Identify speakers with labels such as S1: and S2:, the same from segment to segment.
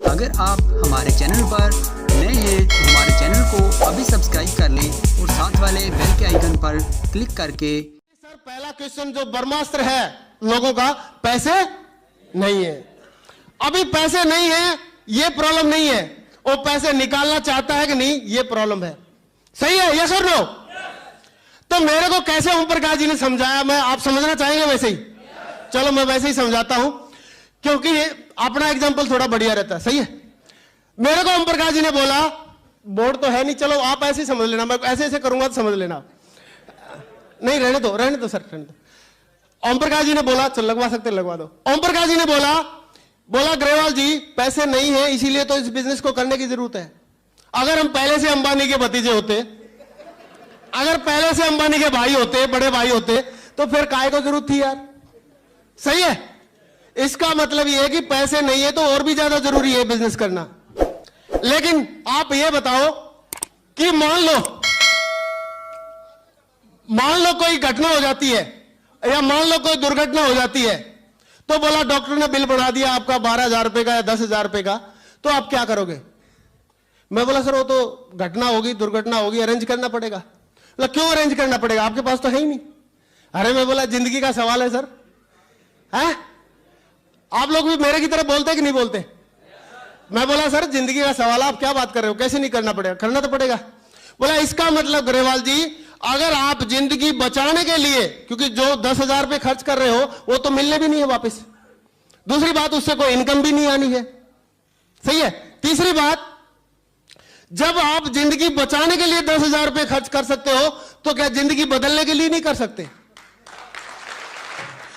S1: अगर आप हमारे चैनल पर नए हैं तो हमारे चैनल को अभी सब्सक्राइब कर लें और साथ वाले बेल के आइकन पर क्लिक करके।
S2: सर पहला क्वेश्चन जो ब्रह्मास्त्र है लोगों का, पैसे नहीं है। अभी पैसे नहीं है ये प्रॉब्लम नहीं है, वो पैसे निकालना चाहता है कि नहीं ये प्रॉब्लम है। सही है, यस और नो? तो मेरे को कैसे ओम प्रकाश जी ने समझाया, मैं आप समझना चाहेंगे वैसे ही? चलो मैं वैसे ही समझाता हूं, क्योंकि अपना एग्जांपल थोड़ा बढ़िया रहता है। सही है। मेरे को ओम प्रकाश जी ने बोला, बोर्ड तो है नहीं, चलो आप ऐसे ही समझ लेना, मैं ऐसे ऐसे करूंगा तो समझ लेना। नहीं रहने दो सर, रहने दो। ओम प्रकाश जी ने बोला, चल लगवा सकते लगवा दो। ओम प्रकाश जी ने बोला ग्रेवाल जी पैसे नहीं है, इसीलिए तो इस बिजनेस को करने की जरूरत है। अगर हम पहले से अंबानी के भतीजे होते, अगर पहले से अंबानी के भाई होते, बड़े भाई होते, तो फिर काय को जरूरत थी यार। सही है। इसका मतलब यह है कि पैसे नहीं है तो और भी ज्यादा जरूरी है बिजनेस करना। लेकिन आप ये बताओ कि मान लो कोई घटना हो जाती है या मान लो कोई दुर्घटना हो जाती है, तो बोला डॉक्टर ने बिल बना दिया आपका 12,000 रुपए का या 10,000 रुपए का, तो आप क्या करोगे? मैं बोला सर वो तो घटना होगी, दुर्घटना होगी, अरेंज करना पड़ेगा। बोला क्यों अरेंज करना पड़ेगा, आपके पास तो है ही नहीं। अरे मैं बोला जिंदगी का सवाल है सर। है आप लोग भी मेरे की तरह बोलते कि नहीं बोलते? मैं बोला सर जिंदगी का सवाल, आप क्या बात कर रहे हो, कैसे नहीं करना पड़ेगा, करना तो पड़ेगा। बोला इसका मतलब ग्रेवाल जी अगर आप जिंदगी बचाने के लिए, क्योंकि जो 10,000 रुपए खर्च कर रहे हो वो तो मिलने भी नहीं है वापस, दूसरी बात उससे कोई इनकम भी नहीं आनी है। सही है। तीसरी बात, जब आप जिंदगी बचाने के लिए 10,000 रुपए खर्च कर सकते हो तो क्या जिंदगी बदलने के लिए नहीं कर सकते?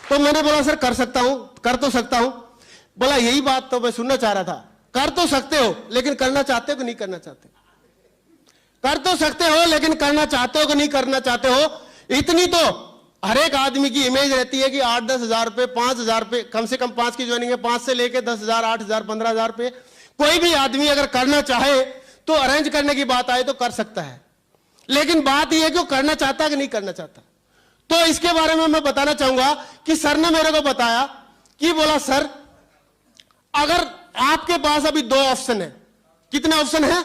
S2: तो मैंने बोला सर कर सकता हूं, कर तो सकता हूं। बोला यही बात तो मैं सुनना चाह रहा था, कर तो सकते हो लेकिन करना चाहते हो कि नहीं करना चाहते? कर तो सकते हो लेकिन करना चाहते हो कि नहीं करना चाहते हो? इतनी तो हर एक आदमी की इमेज रहती है कि 8-10 हजार रुपए, 5,000 रुपए, कम से कम 5 की ज्वाइनिंग है, 5 से लेके 10,000, 8,000, 15,000 रुपए। कोई भी आदमी अगर करना चाहे तो अरेंज करने की बात आए तो कर सकता है, लेकिन बात यह है कि वो करना चाहता है कि नहीं करना चाहता। तो इसके बारे में मैं बताना चाहूंगा कि सर ने मेरे को बताया कि बोला सर अगर आपके पास अभी 2 ऑप्शन है। कितने ऑप्शन है?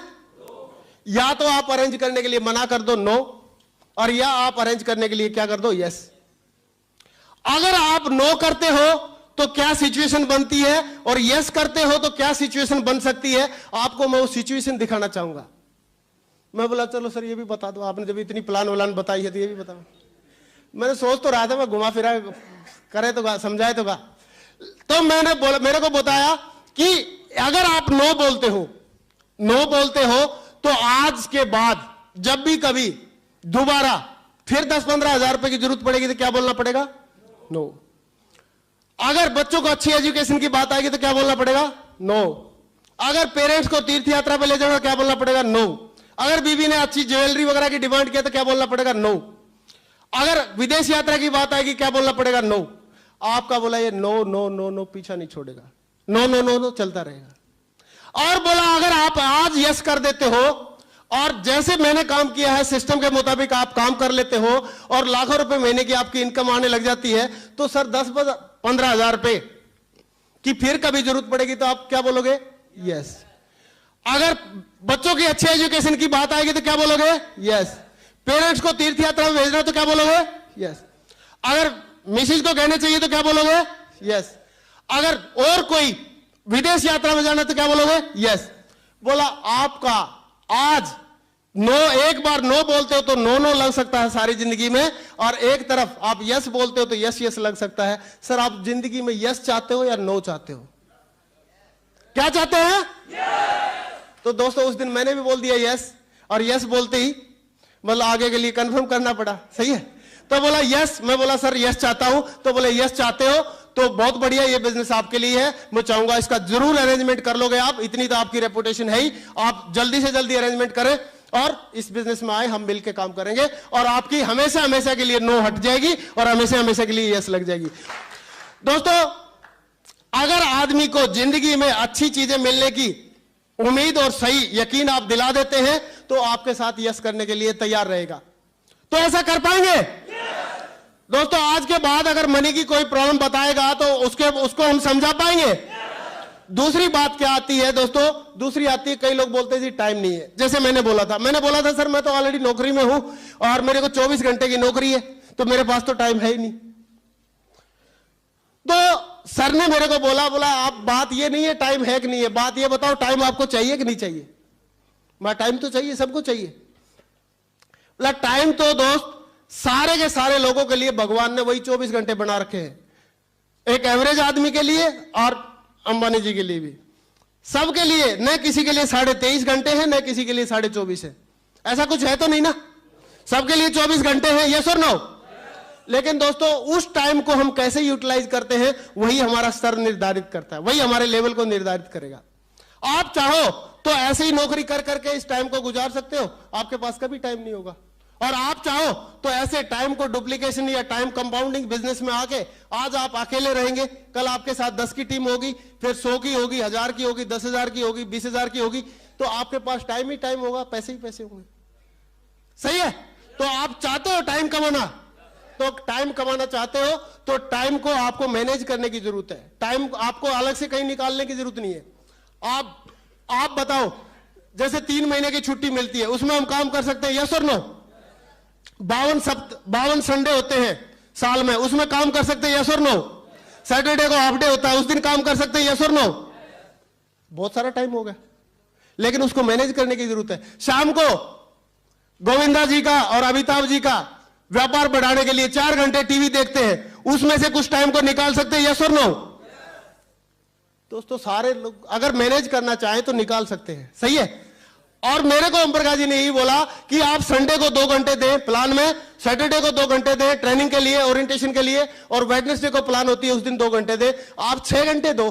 S2: या तो आप अरेंज करने के लिए मना कर दो नो, और या आप अरेंज करने के लिए क्या कर दो यस। अगर आप नो करते हो तो क्या सिचुएशन बनती है और यस करते हो तो क्या सिचुएशन बन सकती है, आपको मैं वो सिचुएशन दिखाना चाहूंगा। मैं बोला चलो सर ये भी बता दो, आपने जब इतनी प्लान वलान बताई है तो ये भी बताओ। मैंने सोच तो रहा था मैं घुमा फिरा करे तो समझाए तो मैंने बोला, मेरे को बताया कि अगर आप नो बोलते हो तो आज के बाद जब भी कभी दोबारा फिर 10-15 हजार रुपए की जरूरत पड़ेगी तो क्या बोलना पड़ेगा? नो। अगर बच्चों को अच्छी एजुकेशन की बात आएगी तो क्या बोलना पड़ेगा? नो। अगर पेरेंट्स को तीर्थ यात्रा पे ले जाना क्या बोलना पड़ेगा? नो। अगर बीवी ने अच्छी ज्वेलरी वगैरह की डिमांड किया तो क्या बोलना पड़ेगा? नो। अगर विदेश यात्रा की बात आएगी क्या बोलना पड़ेगा? नो। आपका बोला ये नो नो नो नो पीछा नहीं छोड़ेगा, नो नो नो नो चलता रहेगा। और बोला अगर आप आज यस कर देते हो और जैसे मैंने काम किया है सिस्टम के मुताबिक आप काम कर लेते हो और लाखों रुपए महीने की आपकी इनकम आने लग जाती है, तो सर 10-15 हजार रुपए की फिर कभी जरूरत पड़ेगी तो आप क्या बोलोगे? यस। अगर बच्चों की अच्छी एजुकेशन की बात आएगी तो क्या बोलोगे? यस। पेरेंट्स को तीर्थ यात्रा में भेजना तो क्या बोलोगे? यस। अगर मिसेज को कहने चाहिए तो क्या बोलोगे? यस। अगर और कोई विदेश यात्रा में जाना तो क्या बोलोगे? यस। बोला आपका आज नो, एक बार नो बोलते हो तो नो नो लग सकता है सारी जिंदगी में, और एक तरफ आप यस बोलते हो तो यस यस लग सकता है। सर आप जिंदगी में यस चाहते हो या नो चाहते हो? क्या चाहते हैं? yes! तो दोस्तों उस दिन मैंने भी बोल दिया यस, और यस बोलते ही मतलब आगे के लिए कंफर्म करना पड़ा। सही है। तो बोला यस, मैं बोला सर यस चाहता हूं, तो बोले यस चाहते हो तो बहुत बढ़िया, ये बिजनेस आपके लिए है, मैं चाहूंगा इसका जरूर अरेंजमेंट कर लोगे आप, इतनी तो आपकी रेपुटेशन है ही, आप जल्दी से जल्दी अरेंजमेंट करें और इस बिजनेस में आए, हम मिलकर काम करेंगे और आपकी हमेशा हमेशा के लिए नो हट जाएगी और हमेशा हमेशा के लिए यस लग जाएगी। दोस्तों अगर आदमी को जिंदगी में अच्छी चीजें मिलने की उम्मीद और सही यकीन आप दिला देते हैं तो आपके साथ यस करने के लिए तैयार रहेगा। तो ऐसा कर पाएंगे? दोस्तों आज के बाद अगर मनी की कोई प्रॉब्लम बताएगा तो उसको हम समझा पाएंगे? दूसरी बात क्या आती है दोस्तों, दूसरी आती है, कई लोग बोलते हैं जी टाइम नहीं है। जैसे मैंने बोला था सर मैं तो ऑलरेडी नौकरी में हूं और मेरे को 24 घंटे की नौकरी है, तो मेरे पास तो टाइम है ही नहीं। तो सर ने मेरे को बोला आप बात ये नहीं है टाइम है कि नहीं है, बात ये बताओ टाइम आपको चाहिए कि नहीं चाहिए। मैं टाइम तो चाहिए, सबको चाहिए। बोला टाइम तो दोस्त सारे के सारे लोगों के लिए भगवान ने वही 24 घंटे बना रखे हैं, एक एवरेज आदमी के लिए और अंबानी जी के लिए भी, सबके लिए। न किसी के लिए 23.5 घंटे हैं, न किसी के लिए 24.5 है। ऐसा कुछ है तो नहीं ना, सबके लिए 24 घंटे हैं, यस और नो। लेकिन दोस्तों उस टाइम को हम कैसे यूटिलाइज करते हैं वही हमारा स्तर निर्धारित करता है, वही हमारे लेवल को निर्धारित करेगा। आप चाहो तो ऐसे ही नौकरी कर करके इस टाइम को गुजार सकते हो, आपके पास कभी टाइम नहीं होगा। और आप चाहो तो ऐसे टाइम को डुप्लीकेशन या टाइम कंपाउंडिंग बिजनेस में आके आज आप अकेले रहेंगे, कल आपके साथ 10 की टीम होगी, फिर 100 की होगी, 1000 की होगी, 10,000 की होगी, 20,000 की होगी, तो आपके पास टाइम ही टाइम होगा, पैसे ही पैसे होंगे। सही है। तो आप चाहते हो टाइम कमाना, तो टाइम कमाना चाहते हो तो टाइम को आपको मैनेज करने की जरूरत है। टाइम आपको अलग से कहीं निकालने की जरूरत नहीं है। आप बताओ, जैसे 3 महीने की छुट्टी मिलती है, उसमें हम काम कर सकते हैं, यस और नो। 52 संडे होते हैं साल में, उसमें काम कर सकते हैं, यस और नो। सैटरडे को हाफ डे होता है, उस दिन काम कर सकते हैं, यस और नो। बहुत सारा टाइम हो गया, लेकिन उसको मैनेज करने की जरूरत है। शाम को गोविंदा जी का और अमिताभ जी का व्यापार बढ़ाने के लिए 4 घंटे टीवी देखते हैं, उसमें से कुछ टाइम को निकाल सकते हैं, यस और नो। दोस्तों सारे लोग अगर मैनेज करना चाहें तो निकाल सकते हैं, सही है। और मेरे को ओम प्रकाश जी ने यही बोला कि आप संडे को 2 घंटे दें प्लान में, सैटरडे को 2 घंटे दें ट्रेनिंग के लिए, ओरिएंटेशन के लिए, और वेडनेसडे को प्लान होती है उस दिन 2 घंटे दें। आप 6 घंटे दो,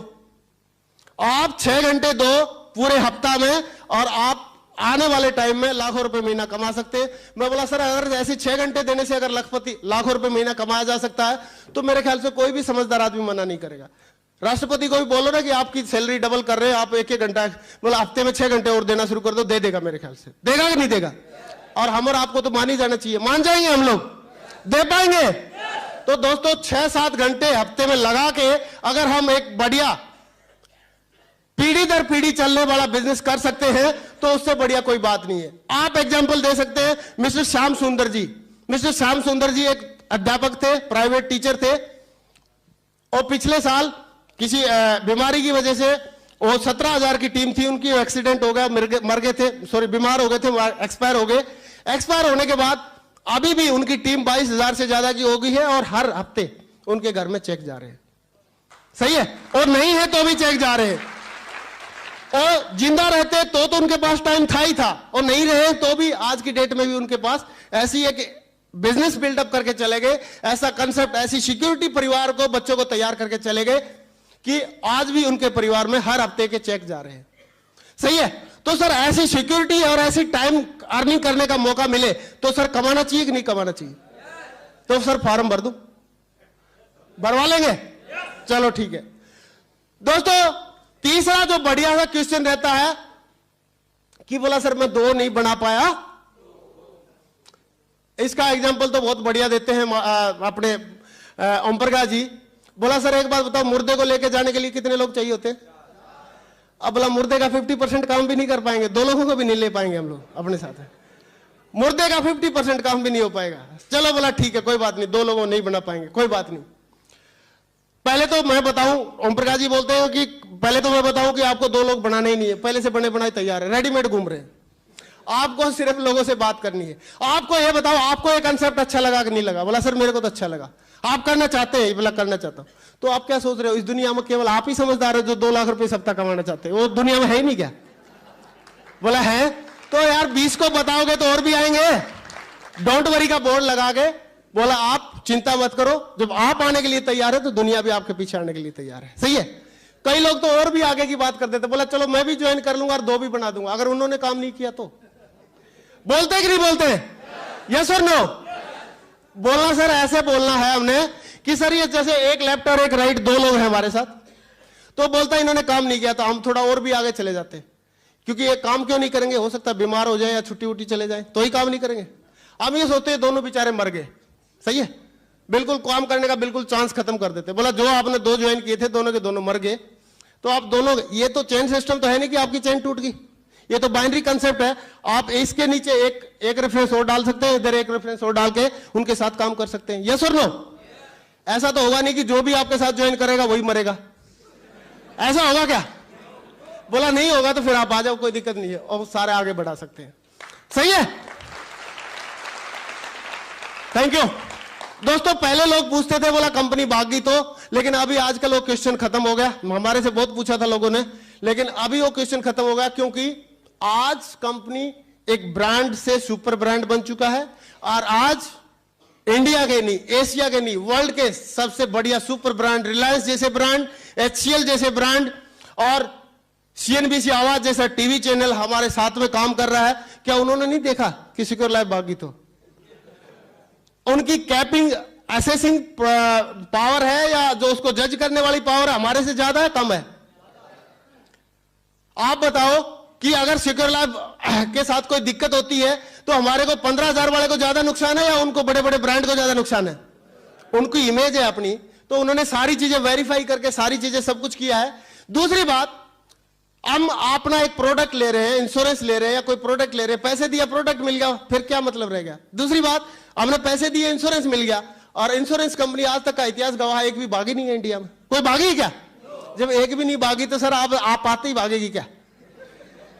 S2: आप 6 घंटे दो पूरे हफ्ता में, और आप आने वाले टाइम में लाखों रुपए महीना कमा सकते हैं। मैं बोला सर अगर ऐसे 6 घंटे देने से अगर लाखों रुपए महीना कमाया जा सकता है तो मेरे ख्याल से कोई भी समझदार आदमी मना नहीं करेगा। राष्ट्रपति को भी बोलो ना कि आपकी सैलरी डबल कर रहे हैं, आप 1-1 घंटा, बोला हफ्ते में 6 घंटे और देना शुरू कर दो, दे देगा मेरे ख्याल से। देगा कि नहीं देगा? और हम और आपको तो मान ही जाना चाहिए, मान जाएंगे हम लोग, दे पाएंगे। तो दोस्तों 6-7 घंटे हफ्ते में लगा के अगर हम एक बढ़िया पीढ़ी दर पीढ़ी चलने वाला बिजनेस कर सकते हैं तो उससे बढ़िया कोई बात नहीं है। आप एग्जांपल दे सकते हैं मिस्टर श्याम सुंदर जी। मिस्टर श्याम सुंदर जी एक अध्यापक थे, प्राइवेट टीचर थे, और पिछले साल किसी बीमारी की वजह से वो 17,000 की टीम थी, उनकी एक्सीडेंट हो गया, मर गए थे, सॉरी बीमार हो गए थे, एक्सपायर हो गए। एक्सपायर होने के बाद अभी भी उनकी टीम 22,000 से ज्यादा की हो गई है, और हर हफ्ते उनके घर में चेक जा रहे हैं, सही है। और नहीं है तो भी चेक जा रहे हैं। और जिंदा रहते तो उनके पास टाइम था ही था, और नहीं रहे तो भी आज की डेट में भी उनके पास ऐसी है कि बिजनेस बिल्डअप करके चले गए, ऐसा कंसेप्ट, ऐसी सिक्योरिटी परिवार को, बच्चों को तैयार करके चले गए कि आज भी उनके परिवार में हर हफ्ते के चेक जा रहे हैं, सही है। तो सर ऐसी सिक्योरिटी और ऐसी टाइम अर्निंग करने का मौका मिले तो सर कमाना चाहिए कि नहीं कमाना चाहिए? तो सर फॉर्म भर दूं, भरवा लेंगे? चलो ठीक है। दोस्तों तीसरा जो बढ़िया सा क्वेश्चन रहता है कि बोला सर मैं 2 नहीं बना पाया। इसका एग्जांपल तो बहुत बढ़िया देते हैं अपने ओम प्रकाश जी। बोला सर एक बात बताओ, मुर्दे को लेके जाने के लिए कितने लोग चाहिए होते हैं? अब बोला मुर्दे का 50% काम भी नहीं कर पाएंगे, 2 लोगों को भी नहीं ले पाएंगे हम लोग अपने साथ। मुर्दे का 50% काम भी नहीं हो पाएगा। चलो बोला ठीक है कोई बात नहीं, 2 लोगों नहीं बना पाएंगे, कोई बात नहीं। पहले तो मैं बताऊं, ओम प्रकाश जी बोलते हैं कि पहले तो मैं बताऊं कि आपको 2 लोग बनाने ही नहीं है, पहले से बने बनाए तैयार है, रेडीमेड घूम रहे हैं। आपको सिर्फ लोगों से बात करनी है। आपको ये बताओ आपको ये कंसेप्ट अच्छा लगा कि नहीं लगा? बोला सर मेरे को तो अच्छा लगा। आप करना चाहते हैं? बोला करना चाहता हूं। तो आप क्या सोच रहे हो, इस दुनिया में केवल आप ही समझदार हो जो 2 लाख रुपए सप्ताह कमाना चाहते हैं? वो दुनिया में है ही नहीं क्या? बोला है। तो यार 20 को बताओगे तो और भी आएंगे। डोंट वरी का बोर्ड लगा के बोला आप चिंता मत करो, जब आप आने के लिए तैयार है तो दुनिया भी आपके पीछे आने के लिए तैयार है, सही है। कई लोग तो और भी आगे की बात कर देते, बोला चलो मैं भी ज्वाइन कर लूंगा और 2 भी बना दूंगा, अगर उन्होंने काम नहीं किया तो। बोलते कि नहीं बोलते? यस और नो? बोलना सर ऐसे बोलना है हमने कि सर ये जैसे एक लेफ्ट और एक राइट 2 लोग हैं हमारे साथ, तो बोलता इन्होंने काम नहीं किया तो हम थोड़ा और भी आगे चले जाते, क्योंकि ये काम क्यों नहीं करेंगे, हो सकता है बीमार हो जाए या छुट्टी उट्टी चले जाए तो ही काम नहीं करेंगे। हम ये सोचते हैं दोनों बेचारे मर गए, सही है, बिल्कुल काम करने का बिल्कुल चांस खत्म कर देते। बोला जो आपने 2 ज्वाइन किए थे दोनों के दोनों मर गए, तो आप दोनों, ये तो चेन सिस्टम तो है नहीं कि आपकी चेन टूट गई, ये तो बाइनरी कंसेप्ट है। आप इसके नीचे एक रेफरेंस और डाल सकते हैं, इधर एक रेफरेंस और डाल के उनके साथ काम कर सकते हैं। यस और नो? ऐसा तो होगा नहीं कि जो भी आपके साथ ज्वाइन करेगा वही मरेगा, ऐसा होगा क्या? बोला नहीं होगा तो फिर आप आ जाओ, कोई दिक्कत नहीं है, और सारे आगे बढ़ा सकते हैं। सही है? थैंक यू दोस्तों। पहले लोग पूछते थे, बोला कंपनी भाग गई तो, लेकिन अभी आजकल वो क्वेश्चन खत्म हो गया। हमारे से बहुत पूछा था लोगों ने, लेकिन अभी वो क्वेश्चन खत्म हो गया, क्योंकि आज कंपनी एक ब्रांड से सुपर ब्रांड बन चुका है, और आज इंडिया के नहीं, एशिया के नहीं, वर्ल्ड के सबसे बढ़िया सुपर ब्रांड, रिलायंस जैसे ब्रांड, HCL जैसे ब्रांड और CNBC आवाज जैसा टीवी चैनल हमारे साथ में काम कर रहा है। क्या उन्होंने नहीं देखा कि सिक्योर लाइफ भागी? तो उनकी कैपिंग असेसिंग पावर है या जो उसको जज करने वाली पावर है हमारे से ज्यादा है, कम है? आप बताओ कि अगर सिक्योर लाइफ के साथ कोई दिक्कत होती है तो हमारे को 15,000 वाले को ज्यादा नुकसान है या उनको बड़े बड़े ब्रांड को ज्यादा नुकसान है? उनकी इमेज है अपनी, तो उन्होंने सारी चीजें वेरीफाई करके सारी चीजें सब कुछ किया है। दूसरी बात, हम अपना एक प्रोडक्ट ले रहे हैं, इंश्योरेंस ले रहे हैं या कोई प्रोडक्ट ले रहे हैं, पैसे दिया प्रोडक्ट मिल गया, फिर क्या मतलब रह गया? दूसरी बात, हमने पैसे दिए इंश्योरेंस मिल गया, और इंश्योरेंस कंपनी आज तक का इतिहास गवाह एक भी भागी नहीं है इंडिया में। कोई भागी क्या? जब एक भी नहीं भागी तो सर आप आते ही भागेगी क्या?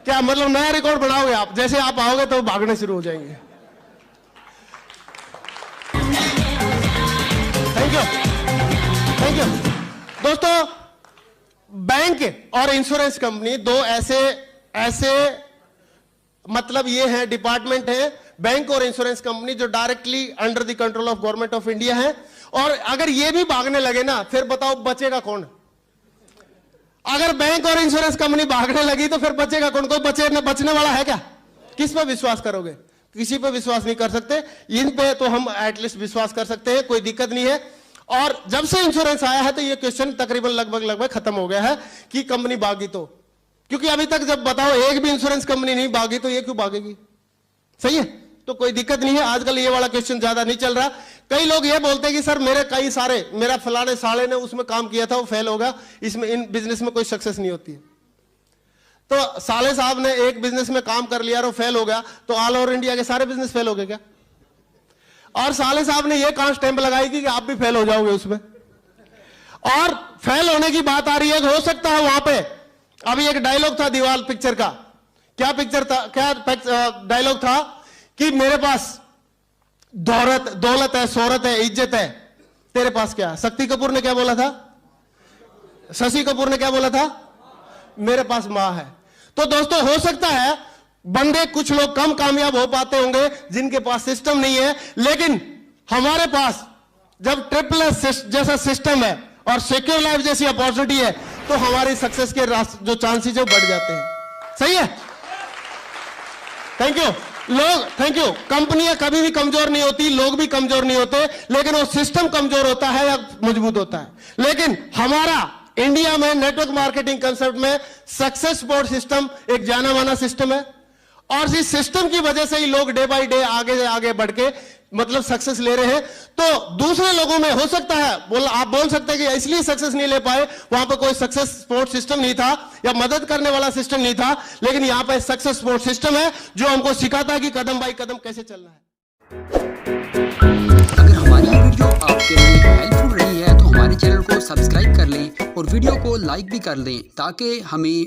S2: क्या मतलब नया रिकॉर्ड बनाओगे आप? जैसे आप आओगे तो भागने शुरू हो जाएंगे। थैंक यू, थैंक यू दोस्तों। बैंक और इंश्योरेंस कंपनी दो ऐसे मतलब ये है डिपार्टमेंट है, बैंक और इंश्योरेंस कंपनी, जो directly under the control of government of India है। और अगर ये भी भागने लगे ना, फिर बताओ बचेगा कौन? अगर बैंक और इंश्योरेंस कंपनी भागने लगी तो फिर बचेगा कौन? कोई बचने वाला है क्या? किस पे विश्वास करोगे? किसी पे विश्वास नहीं कर सकते। इन पे तो हम एटलीस्ट विश्वास कर सकते हैं, कोई दिक्कत नहीं है। और जब से इंश्योरेंस आया है तो ये क्वेश्चन तकरीबन लगभग खत्म हो गया है कि कंपनी भागी तो, क्योंकि अभी तक जब बताओ एक भी इंश्योरेंस कंपनी नहीं भागी तो ये क्यों भागेगी? सही है, तो कोई दिक्कत नहीं है। आजकल ये वाला क्वेश्चन ज्यादा नहीं चल रहा। कई लोग ये बोलते हैं कि सर मेरा फलाने साले ने उसमें काम किया था, वो फेल होगा, इसमें इन बिजनेस में कोई सक्सेस नहीं होती है। तो साले साहब ने एक बिजनेस में काम कर लिया और फेल हो गया, तो ऑल ओवर इंडिया के सारे बिजनेस फेल हो गए क्या? और साले साहब ने ये कहां स्टैंप लगाई कि आप भी फेल हो जाओगे उसमें? और फेल होने की बात आ रही है, हो सकता है वहां पे अभी एक डायलॉग था दीवार पिक्चर का, क्या पिक्चर था, क्या डायलॉग था कि मेरे पास दौलत है, शोहरत है, इज्जत है, तेरे पास क्या? शक्ति कपूर ने क्या बोला था? शशि कपूर ने क्या बोला था? मेरे पास मां है। तो दोस्तों हो सकता है बंदे कुछ लोग कम कामयाब हो पाते होंगे जिनके पास सिस्टम नहीं है, लेकिन हमारे पास जब ट्रिपल एस जैसा सिस्टम है और सिक्योर लाइफ जैसी अपॉर्चुनिटी है तो हमारी सक्सेस के जो चांसेस है बढ़ जाते हैं। सही है? Thank you thank you. कंपनियां कभी भी कमजोर नहीं होती, लोग भी कमजोर नहीं होते, लेकिन वो सिस्टम कमजोर होता है या मजबूत होता है। लेकिन हमारा इंडिया में नेटवर्क मार्केटिंग कंसेप्ट में सक्सेस बोर्ड सिस्टम एक जाना माना सिस्टम है, और इस सिस्टम की वजह से ही लोग डे बाय डे आगे बढ़ के मतलब सक्सेस ले रहे हैं। तो दूसरे लोगों में हो सकता है आप बोल सकते हैं कि इसलिए सक्सेस नहीं ले पाए, वहां पर कोई सक्सेस सपोर्ट सिस्टम नहीं था या मदद करने वाला सिस्टम नहीं था, लेकिन यहां पर सक्सेस सपोर्ट सिस्टम है जो हमको सिखाता है कि कदम बाय कदम कैसे चलना है।
S1: अगर हमारी ये वीडियो आपके लिए हेल्पफुल रही है तो हमारे चैनल को सब्सक्राइब कर लें और वीडियो को लाइक भी कर लें, ताकि हमें